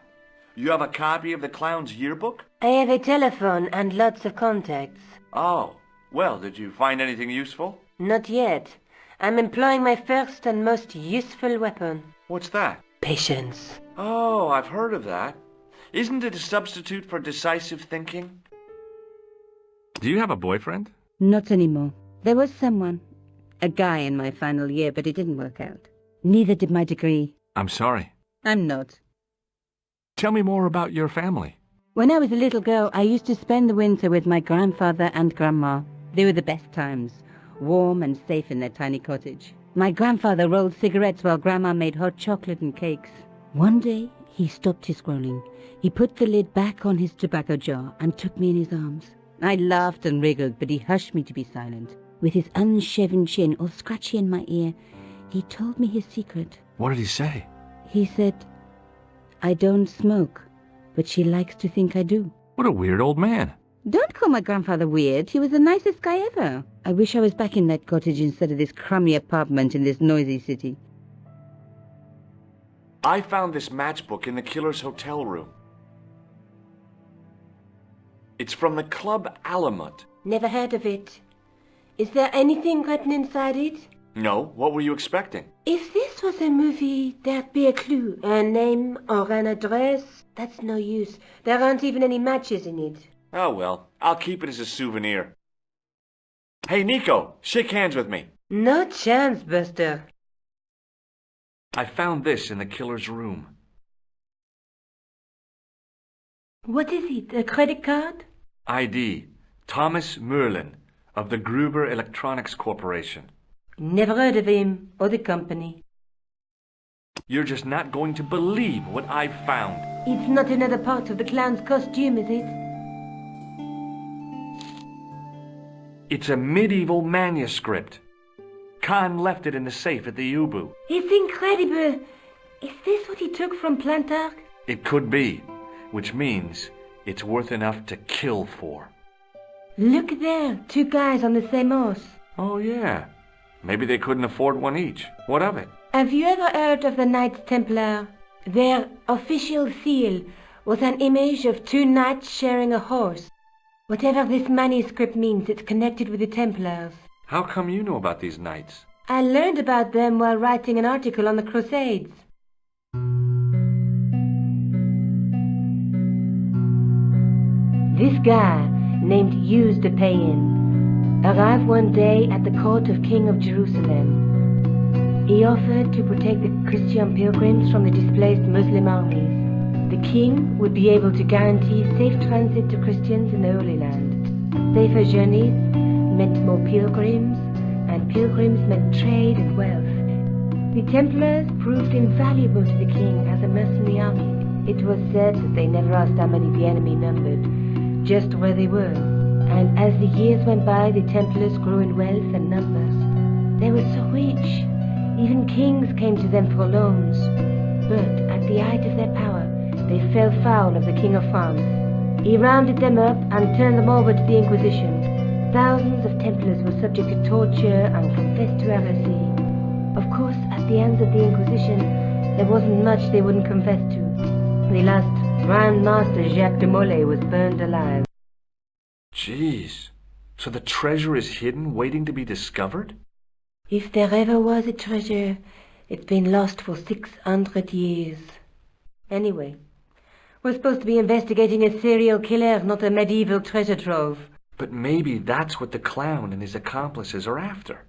Speaker 5: You have a copy of the clown's yearbook?
Speaker 10: I have a telephone and lots of contacts.
Speaker 5: Oh, well, did you find anything useful?
Speaker 10: Not yet. I'm employing my first and most useful weapon.
Speaker 5: What's that?
Speaker 10: Patience.
Speaker 5: Oh, I've heard of that. Isn't it a substitute for decisive thinking? Do you have a boyfriend?
Speaker 2: Not anymore. There was someone. A guy in my final year, but it didn't work out. Neither did my degree.
Speaker 5: I'm sorry.
Speaker 2: I'm not.
Speaker 5: Tell me more about your family.
Speaker 2: When I was a little girl, I used to spend the winter with my grandfather and grandma. They were the best times, warm and safe in their tiny cottage. My grandfather rolled cigarettes while grandma made hot chocolate and cakes. One day, he stopped his scrolling. He put the lid back on his tobacco jar and took me in his arms. I laughed and wriggled, but he hushed me to be silent. With his unshaven chin all scratchy in my ear, he told me his secret.
Speaker 5: What did he say?
Speaker 2: He said, "I don't smoke, but she likes to think I do."
Speaker 5: What a weird old man.
Speaker 2: Don't call my grandfather weird. He was the nicest guy ever. I wish I was back in that cottage instead of this crummy apartment in this noisy city.
Speaker 5: I found this matchbook in the killer's hotel room. It's from the Club Alamut.
Speaker 10: Never heard of it. Is there anything written inside it?
Speaker 5: No, what were you expecting?
Speaker 10: If this was a movie, there'd be a clue. A name or an address. That's no use. There aren't even any matches in it.
Speaker 5: Oh well, I'll keep it as a souvenir. Hey Nico, shake hands with me.
Speaker 10: No chance, Buster.
Speaker 5: I found this in the killer's room.
Speaker 10: What is it, a credit card?
Speaker 5: ID, Thomas Merlin, of the Gruber Electronics Corporation.
Speaker 10: Never heard of him or the company.
Speaker 5: You're just not going to believe what I've found.
Speaker 10: It's not another part of the clown's costume, is it?
Speaker 5: It's a medieval manuscript. Khan left it in the safe at the Ubu.
Speaker 10: It's incredible. Is this what he took from Plantark?
Speaker 5: It could be, which means it's worth enough to kill for.
Speaker 10: Look there, two guys on the same horse.
Speaker 5: Oh yeah, maybe they couldn't afford one each. What of it?
Speaker 10: Have you ever heard of the Knights Templar? Their official seal was an image of two knights sharing a horse. Whatever this manuscript means, it's connected with the Templars.
Speaker 5: How come you know about these knights?
Speaker 10: I learned about them while writing an article on the Crusades. This guy, named Hughes de Payen, arrived one day at the court of King of Jerusalem. He offered to protect the Christian pilgrims from the displaced Muslim armies. The king would be able to guarantee safe transit to Christians in the Holy Land. Safer journeys meant more pilgrims, and pilgrims meant trade and wealth. The Templars proved invaluable to the king as a mercenary army. It was said that they never asked how many the enemy numbered, just where they were. And as the years went by, the Templars grew in wealth and numbers. They were so rich, even kings came to them for loans. But at the height of their power, they fell foul of the King of France. He rounded them up and turned them over to the Inquisition. Thousands of Templars were subject to torture and confessed to heresy. Of course, at the hands of the Inquisition, there wasn't much they wouldn't confess to. The last Grand Master Jacques de Molay was burned alive.
Speaker 5: Jeez, so the treasure is hidden, waiting to be discovered?
Speaker 10: If there ever was a treasure, it's been lost for 600 years. Anyway, we're supposed to be investigating a serial killer, not a medieval treasure trove.
Speaker 5: But maybe that's what the clown and his accomplices are after.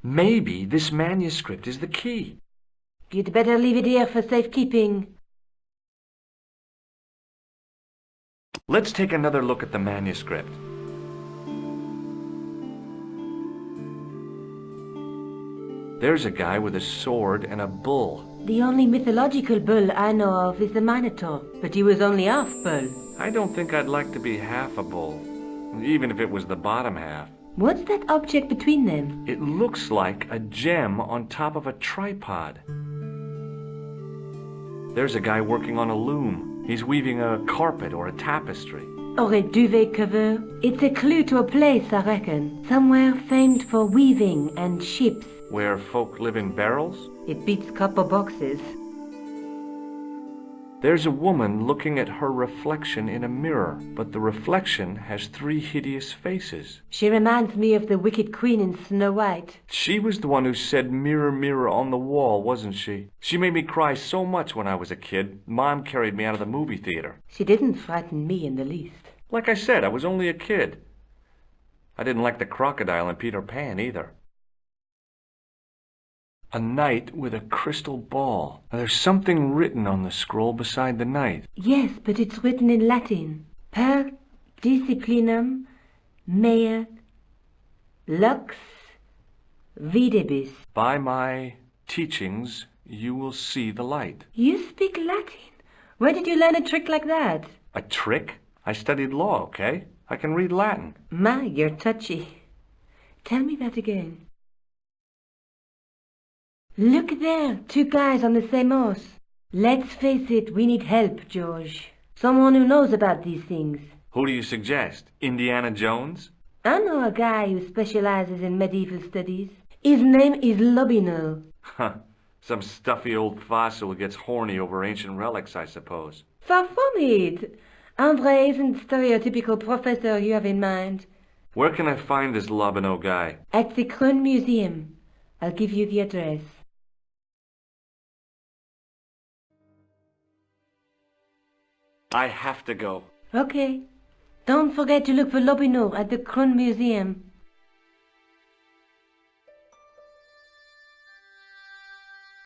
Speaker 5: Maybe this manuscript is the key.
Speaker 10: You'd better leave it here for safekeeping.
Speaker 5: Let's take another look at the manuscript. There's a guy with a sword and a bull.
Speaker 10: The only mythological bull I know of is the Minotaur, but he was only half bull.
Speaker 5: I don't think I'd like to be half a bull, even if it was the bottom half.
Speaker 10: What's that object between them?
Speaker 5: It looks like a gem on top of a tripod. There's a guy working on a loom. He's weaving a carpet or a tapestry.
Speaker 10: Or a duvet cover. It's a clue to a place, I reckon. Somewhere famed for weaving and ships.
Speaker 5: Where folk live in barrels?
Speaker 10: It beats copper boxes.
Speaker 5: There's a woman looking at her reflection in a mirror, but the reflection has 3 hideous faces.
Speaker 10: She reminds me of the wicked queen in Snow White.
Speaker 5: She was the one who said, "Mirror, mirror on the wall," wasn't she? She made me cry so much when I was a kid. Mom carried me out of the movie theater.
Speaker 10: She didn't frighten me in the least.
Speaker 5: Like I said, I was only a kid. I didn't like the crocodile in Peter Pan either. A knight with a crystal ball. Now, there's something written on the scroll beside the knight.
Speaker 10: Yes, but it's written in Latin. Per disciplinam mea lux videbis.
Speaker 5: By my teachings, you will see the light.
Speaker 10: You speak Latin? Where did you learn a trick like that?
Speaker 5: A trick? I studied law, okay? I can read Latin.
Speaker 10: My, you're touchy. Tell me that again. Look there, 2 guys on the same horse. Let's face it, we need help, George. Someone who knows about these things.
Speaker 5: Who do you suggest? Indiana Jones?
Speaker 10: I know a guy who specializes in medieval studies. His name is Lobino.
Speaker 5: Huh. Some stuffy old fossil who gets horny over ancient relics, I suppose.
Speaker 10: Far from it. Andre isn't the stereotypical professor you have in mind.
Speaker 5: Where can I find this Lobino guy?
Speaker 10: At the Krön Museum. I'll give you the address.
Speaker 5: I have to go.
Speaker 10: Okay. Don't forget to look for Lobino at the Krön Museum.